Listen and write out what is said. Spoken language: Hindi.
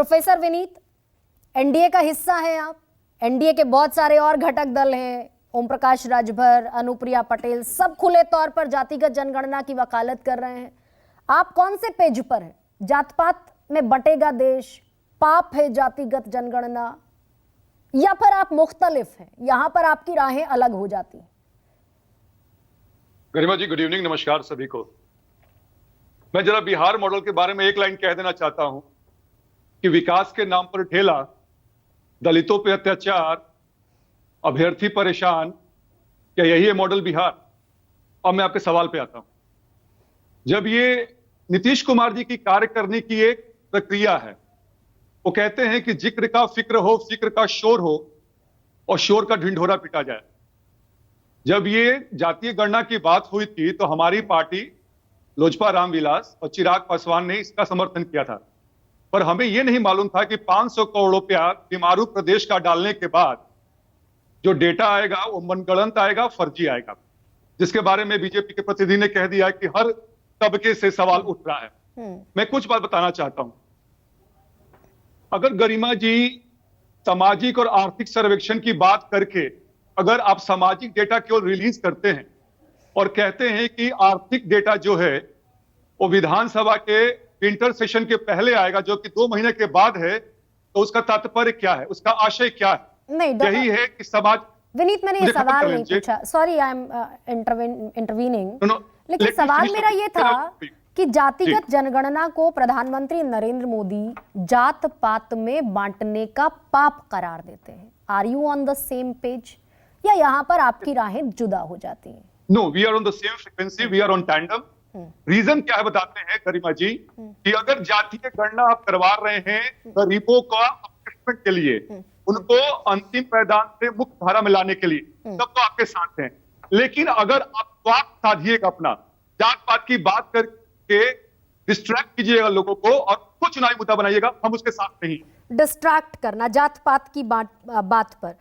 प्रोफेसर विनीत, एनडीए का हिस्सा है आप। एनडीए के बहुत सारे और घटक दल हैं, ओम प्रकाश राजभर, अनुप्रिया पटेल, सब खुले तौर पर जातिगत जनगणना की वकालत कर रहे हैं। आप कौन से पेज पर हैं? जात पात में बटेगा देश, पाप है जातिगत जनगणना, या फिर आप मुख्तलिफ हैं, यहां पर आपकी राहें अलग हो जाती हैं? गरिमा जी, गुड इवनिंग, नमस्कार सभी को। मैं जरा बिहार मॉडल के बारे में एक लाइन कह देना चाहता हूं कि विकास के नाम पर ढेला, दलितों पे अत्याचार, अभ्यर्थी परेशान, क्या यही है मॉडल बिहार? अब मैं आपके सवाल पे आता हूं। जब ये नीतीश कुमार जी की कार्य करने की एक प्रक्रिया है, वो कहते हैं कि जिक्र का फिक्र हो, फिक्र का शोर हो और शोर का ढिंढोरा पिटा जाए। जब ये जातीय गणना की बात हुई थी तो हमारी पार्टी लोजपा रामविलास और चिराग पासवान ने इसका समर्थन किया था, पर हमें यह नहीं मालूम था कि 500 करोड़ रुपया बीमारू प्रदेश का डालने के बाद जो डेटा आएगा वो मनगढ़ंत आएगा, फर्जी आएगा, जिसके बारे में बीजेपी के प्रतिनिधि ने कह दिया कि हर तबके से सवाल उठ रहा है। मैं कुछ बात बताना चाहता हूं। अगर गरिमा जी सामाजिक और आर्थिक सर्वेक्षण की बात करके अगर आप सामाजिक डेटा केवल रिलीज करते हैं और कहते हैं कि आर्थिक डेटा जो है वो विधानसभा के विंटर सेशन के पहले आएगा, जो कि 2 महीने के बाद है, तो उसका तात्पर्य क्या है, उसका आशय क्या है? नहीं, यही है कि समाज। विनीत, मैंने ये सवाल नहीं पूछा, सॉरी, आई एम इंटरवीनिंग, लेकिन सवाल मेरा ये था कि जातिगत जनगणना को प्रधानमंत्री नरेंद्र मोदी जात पात में बांटने का पाप करार देते हैं। Are you on the same page, या यहाँ पर आपकी राहें जुदा हो जाती हैं? No, we are on the same frequency, we are on tandem. Reason क्या है बताते हैं गरिमा जी, कि अगर जातीय गणना आप करवा रहे हैं गरीबों का अपलिफ्टमेंट के लिए, उनको अंतिम मैदान से मुख्य धारा में लाने के लिए, तब तो आपके साथ हैं। लेकिन अगर आप स्वार्थ साधिएगा, अपना जात पात की बात करके डिस्ट्रैक्ट कीजिएगा लोगों को और कुछ चुनावी मुद्दा बनाइएगा, हम उसके साथ नहीं। डिस्ट्रैक्ट करना जात पात की बात पर